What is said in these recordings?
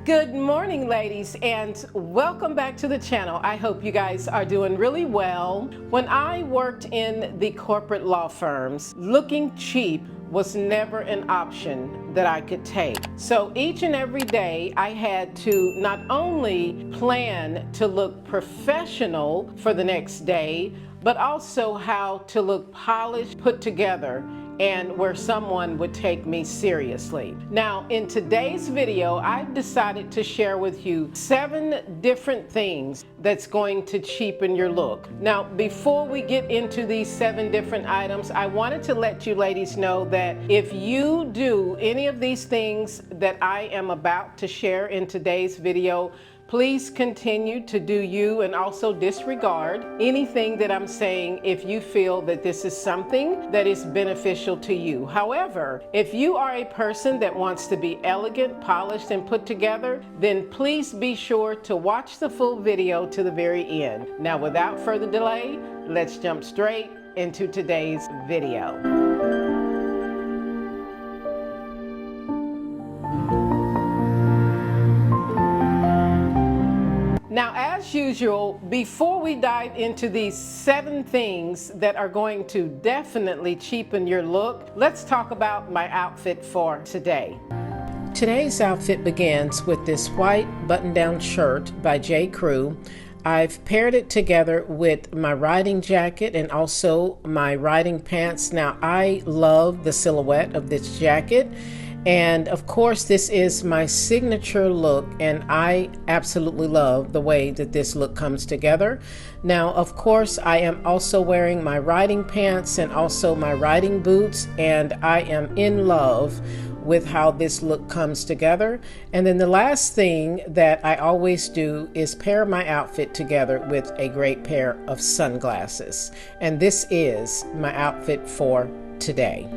Good morning, ladies, and welcome back to the channel. I hope you guys are doing really well. When I worked in the corporate law firms, looking cheap was never an option that I could take. So each and every day I had to not only plan to look professional for the next day, but also how to look polished, put together, and where someone would take me seriously. Now, in today's video, I've decided to share with you 7 different things that's going to cheapen your look. Now, before we get into these 7 different items, I wanted to let you ladies know that if you do any of these things that I am about to share in today's video, please continue to do you and also disregard anything that I'm saying if you feel that this is something that is beneficial to you. However, if you are a person that wants to be elegant, polished, and put together, then please be sure to watch the full video to the very end. Now, without further delay, let's jump straight into today's video. Now, as usual, before we dive into these 7 things that are going to definitely cheapen your look, let's talk about my outfit for today. Today's outfit begins with this white button-down shirt by J. Crew. I've paired it together with my riding jacket and also my riding pants. Now, I love the silhouette of this jacket. And of course, this is my signature look, and I absolutely love the way that this look comes together. Now, of course, I am also wearing my riding pants and also my riding boots, and I am in love with how this look comes together. And then the last thing that I always do is pair my outfit together with a great pair of sunglasses. And this is my outfit for today.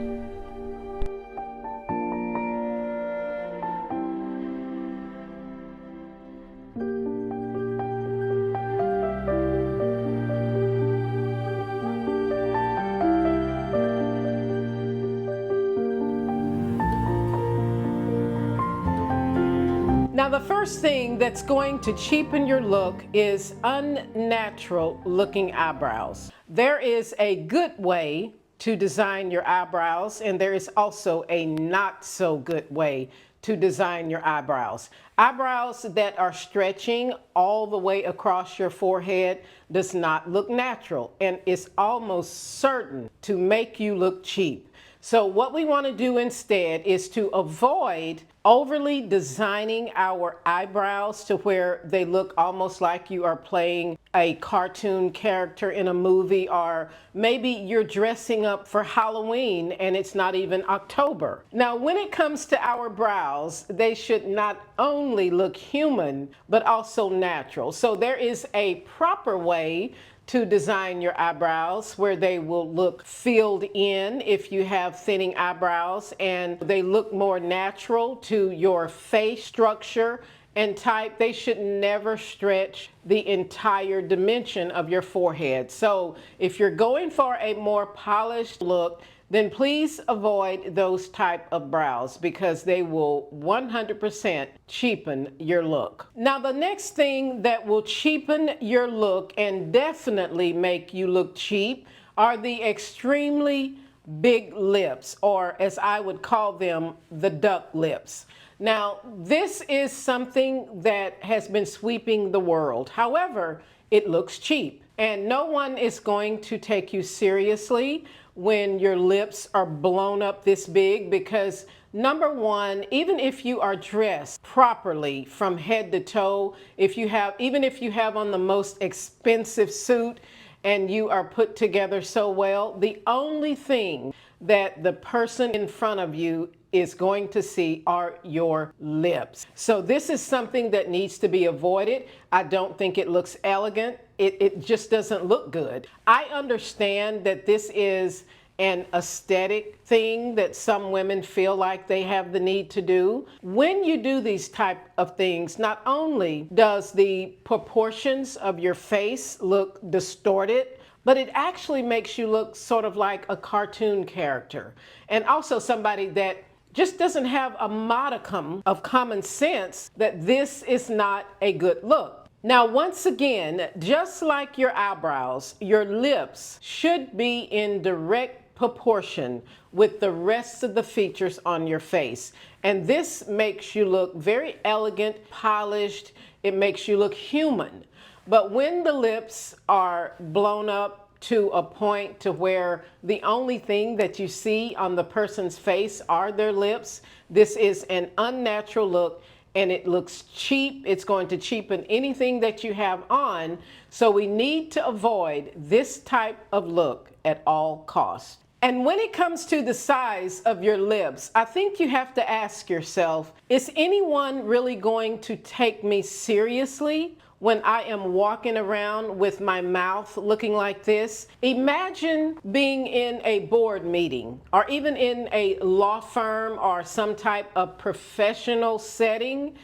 Now, the first thing that's going to cheapen your look is unnatural looking eyebrows. There is a good way to design your eyebrows, and there is also a not so good way to design your eyebrows. Eyebrows that are stretching all the way across your forehead does not look natural, and is almost certain to make you look cheap. So what we want to do instead is to avoid overly designing our eyebrows to where they look almost like you are playing a cartoon character in a movie, or maybe you're dressing up for Halloween and it's not even October. Now, when it comes to our brows, they should not only look human, but also natural. So there is a proper way to design your eyebrows where they will look filled in if you have thinning eyebrows, and they look more natural to your face structure and type. They should never stretch the entire dimension of your forehead. So if you're going for a more polished look, then please avoid those type of brows because they will 100% cheapen your look. Now, the next thing that will cheapen your look and definitely make you look cheap are the extremely big lips, or as I would call them, the duck lips. Now, this is something that has been sweeping the world. However, it looks cheap, and no one is going to take you seriously when your lips are blown up this big, because number one, even if you are dressed properly from head to toe, even if you have on the most expensive suit and you are put together so well, the only thing that the person in front of you is going to see are your lips. So this is something that needs to be avoided. I don't think it looks elegant. It just doesn't look good. I understand that this is an aesthetic thing that some women feel like they have the need to do. When you do these type of things, not only does the proportions of your face look distorted, but it actually makes you look sort of like a cartoon character, and also somebody that just doesn't have a modicum of common sense that this is not a good look. Now, once again, just like your eyebrows, your lips should be in direct proportion with the rest of the features on your face. And this makes you look very elegant, polished. It makes you look human. But when the lips are blown up to a point to where the only thing that you see on the person's face are their lips, this is an unnatural look and it looks cheap. It's going to cheapen anything that you have on. So we need to avoid this type of look at all costs. And when it comes to the size of your lips, I think you have to ask yourself, is anyone really going to take me seriously when I am walking around with my mouth looking like this? Imagine being in a board meeting or even in a law firm or some type of professional setting,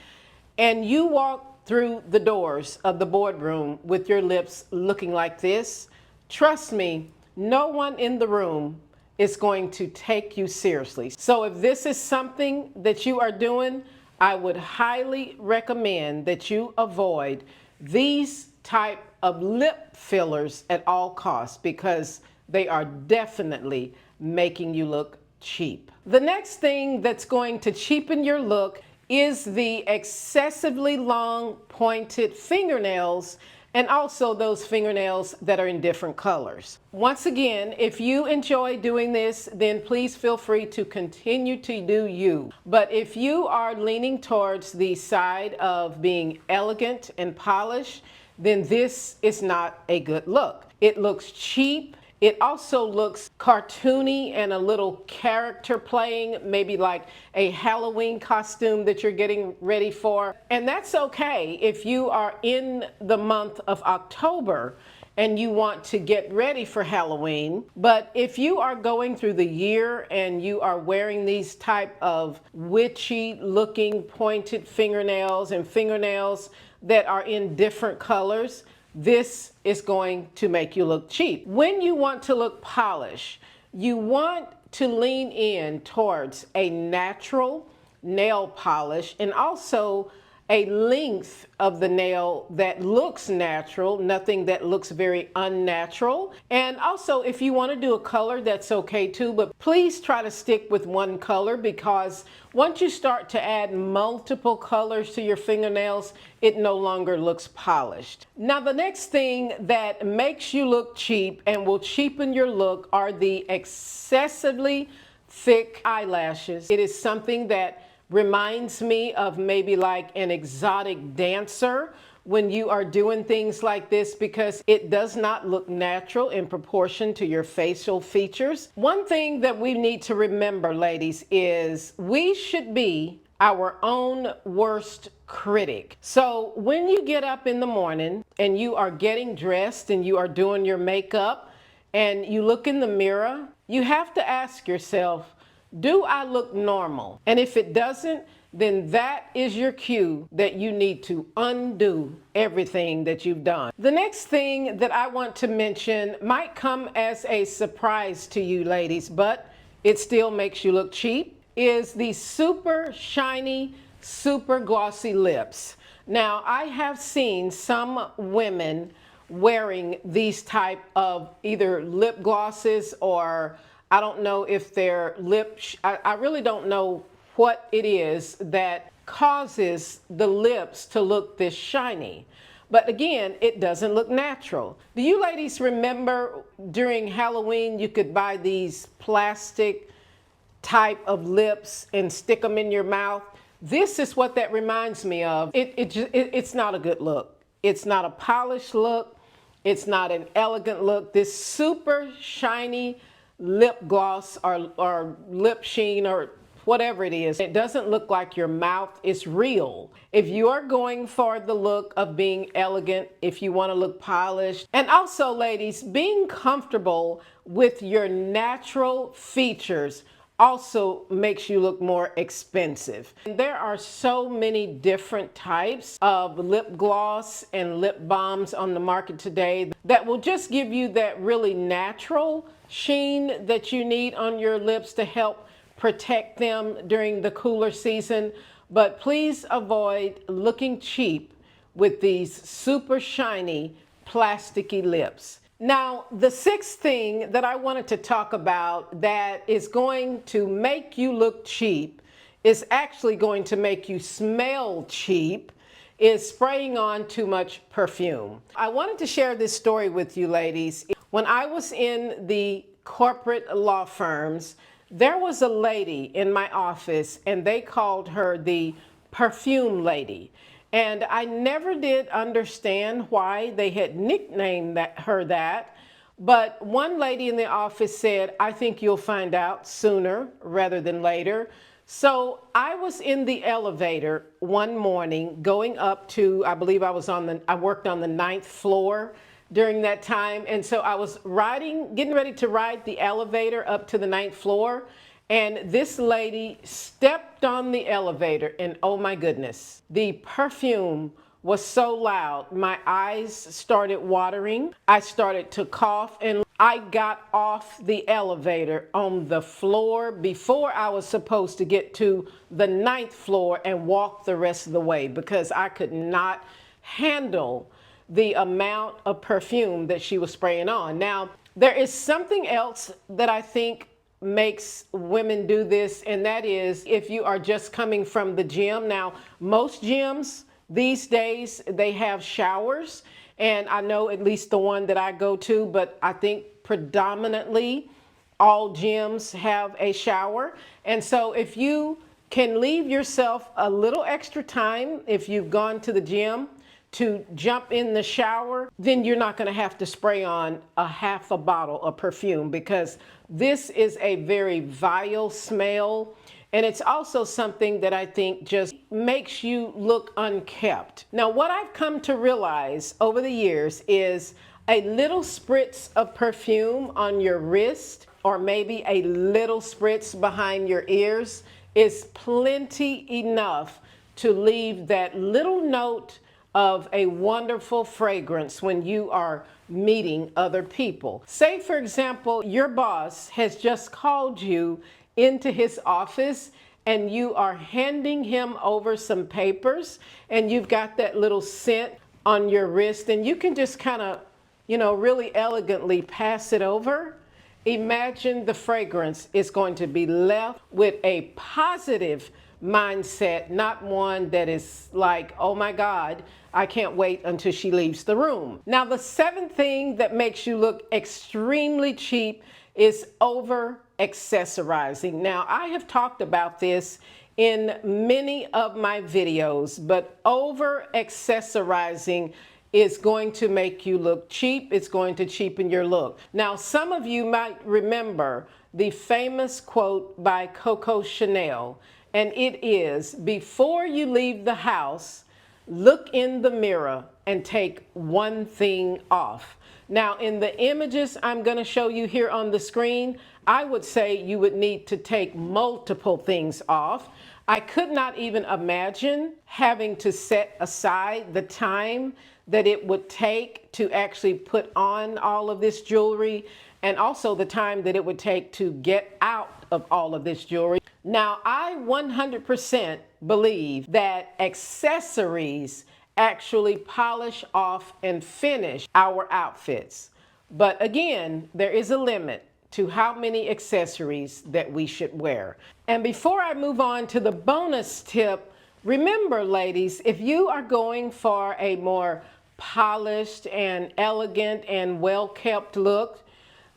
and you walk through the doors of the boardroom with your lips looking like this. Trust me, no one in the room is going to take you seriously. So if this is something that you are doing, I would highly recommend that you avoid these type of lip fillers at all costs, because they are definitely making you look cheap. The next thing that's going to cheapen your look is the excessively long pointed fingernails, and also those fingernails that are in different colors. Once again, if you enjoy doing this, then please feel free to continue to do you. But if you are leaning towards the side of being elegant and polished, then this is not a good look. It looks cheap. It also looks cartoony and a little character playing, maybe like a Halloween costume that you're getting ready for. And that's okay if you are in the month of October and you want to get ready for Halloween. But if you are going through the year and you are wearing these type of witchy looking pointed fingernails and fingernails that are in different colors, this is going to make you look cheap. When you want to look polished, you want to lean in towards a natural nail polish and also a length of the nail that looks natural, nothing that looks very unnatural. And also, if you want to do a color, that's okay too, but please try to stick with one color, because once you start to add multiple colors to your fingernails, it no longer looks polished. Now, the next thing that makes you look cheap and will cheapen your look are the excessively thick eyelashes. It is something that reminds me of maybe like an exotic dancer when you are doing things like this, because it does not look natural in proportion to your facial features. One thing that we need to remember, ladies, is we should be our own worst critic. So when you get up in the morning and you are getting dressed and you are doing your makeup and you look in the mirror, you have to ask yourself, do I look normal? And if it doesn't, then that is your cue that you need to undo everything that you've done. The next thing that I want to mention might come as a surprise to you ladies, but it still makes you look cheap, is the super shiny, super glossy lips. Now, I have seen some women wearing these type of either lip glosses, or I don't know if they're I really don't know what it is that causes the lips to look this shiny. But again, it doesn't look natural. Do you ladies remember during Halloween you could buy these plastic type of lips and stick them in your mouth? This is what that reminds me of. It's not a good look. It's not a polished look. It's not an elegant look. This super shiny lip gloss or lip sheen or whatever it is, it doesn't look like your mouth is real. If you are going for the look of being elegant, if you want to look polished, and also ladies, being comfortable with your natural features also makes you look more expensive. There are so many different types of lip gloss and lip balms on the market today that will just give you that really natural sheen that you need on your lips to help protect them during the cooler season, but please avoid looking cheap with these super shiny plasticky lips. Now, the sixth thing that I wanted to talk about that is going to make you look cheap, is actually going to make you smell cheap, is spraying on too much perfume. I wanted to share this story with you ladies. When I was in the corporate law firms, there was a lady in my office and they called her the perfume lady. And I never did understand why they had nicknamed her that. But one lady in the office said, "I think you'll find out sooner rather than later." So I was in the elevator one morning going up to, I believe I worked on the 9th floor during that time. And so I was getting ready to ride the elevator up to the 9th floor. And this lady stepped on the elevator and oh my goodness, the perfume was so loud. My eyes started watering. I started to cough and I got off the elevator on the floor before I was supposed to get to the 9th floor and walk the rest of the way because I could not handle the amount of perfume that she was spraying on. Now, there is something else that I think makes women do this, and that is if you are just coming from the gym. Now, most gyms these days, they have showers, and I know at least the one that I go to, but I think predominantly all gyms have a shower. And so if you can leave yourself a little extra time, if you've gone to the gym, to jump in the shower, then you're not going to have to spray on a half a bottle of perfume because this is a very vile smell. And it's also something that I think just makes you look unkept. Now, what I've come to realize over the years is a little spritz of perfume on your wrist or maybe a little spritz behind your ears is plenty enough to leave that little note of a wonderful fragrance when you are meeting other people. Say, for example, your boss has just called you into his office and you are handing him over some papers and you've got that little scent on your wrist and you can just kind of, really elegantly pass it over. Imagine the fragrance is going to be left with a positive mindset, not one that is like, oh my God, I can't wait until she leaves the room. Now, the seventh thing that makes you look extremely cheap is over-accessorizing. Now, I have talked about this in many of my videos, but over-accessorizing is going to make you look cheap. It's going to cheapen your look. Now, some of you might remember the famous quote by Coco Chanel, and it is, before you leave the house, look in the mirror and take one thing off. Now, in the images I'm going to show you here on the screen, I would say you would need to take multiple things off. I could not even imagine having to set aside the time that it would take to actually put on all of this jewelry and also the time that it would take to get out of all of this jewelry. Now, I 100% believe that accessories actually polish off and finish our outfits. But again, there is a limit to how many accessories that we should wear. And before I move on to the bonus tip, remember ladies, if you are going for a more polished and elegant and well-kept look,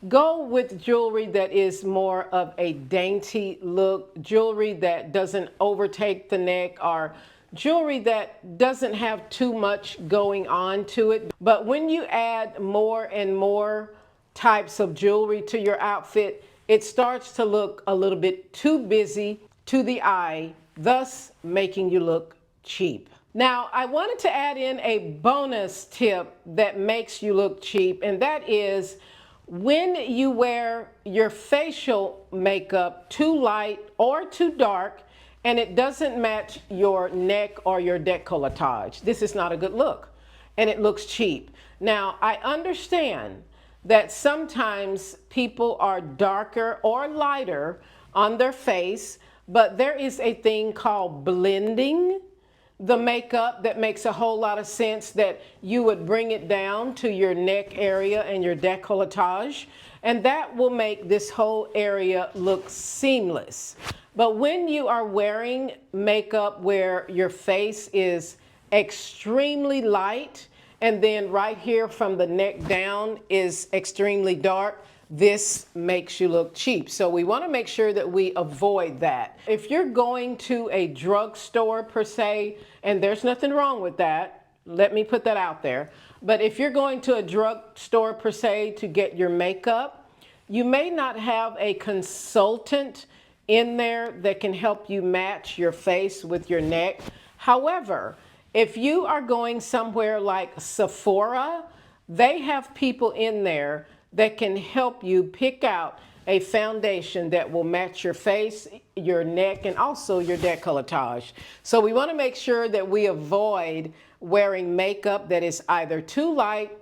go with jewelry that is more of a dainty look, jewelry that doesn't overtake the neck, or jewelry that doesn't have too much going on to it. But when you add more and more types of jewelry to your outfit, it starts to look a little bit too busy to the eye, thus making you look cheap. Now, I wanted to add in a bonus tip that makes you look cheap, and that is when you wear your facial makeup too light or too dark and it doesn't match your neck or your décolletage. This is not a good look and it looks cheap. Now, I understand that sometimes people are darker or lighter on their face, but there is a thing called blending the makeup that makes a whole lot of sense, that you would bring it down to your neck area and your décolletage, and that will make this whole area look seamless. But when you are wearing makeup where your face is extremely light and then right here from the neck down is extremely dark, this makes you look cheap. So we want to make sure that we avoid that. If you're going to a drugstore per se, and there's nothing wrong with that, let me put that out there. But if you're going to a drugstore per se to get your makeup, you may not have a consultant in there that can help you match your face with your neck. However, if you are going somewhere like Sephora, they have people in there that can help you pick out a foundation that will match your face, your neck, and also your décolletage. So we want to make sure that we avoid wearing makeup that is either too light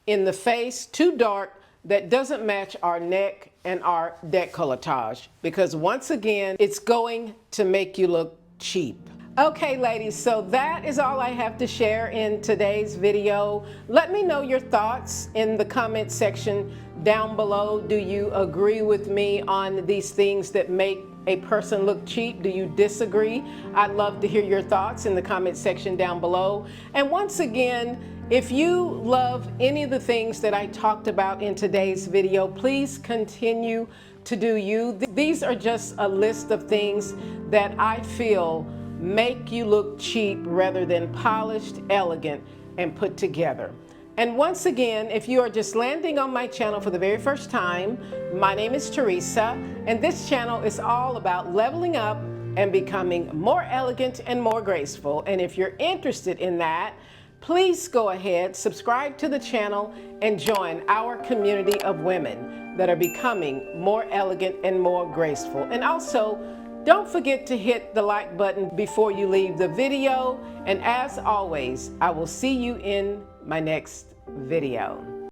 in the face, too dark, that doesn't match our neck and our décolletage, because once again, it's going to make you look cheap. Okay, ladies, so that is all I have to share in today's video. Let me know your thoughts in the comment section down below. Do you agree with me on these things that make a person look cheap? Do you disagree? I'd love to hear your thoughts in the comment section down below. And once again, if you love any of the things that I talked about in today's video, please continue to do you. These are just a list of things that I feel make you look cheap rather than polished, elegant, and put together. And once again, if you are just landing on my channel for the very first time, my name is Teresa, and this channel is all about leveling up and becoming more elegant and more graceful. And if you're interested in that, please go ahead, subscribe to the channel, and join our community of women that are becoming more elegant and more graceful. And also, don't forget to hit the like button before you leave the video. And as always, I will see you in my next video.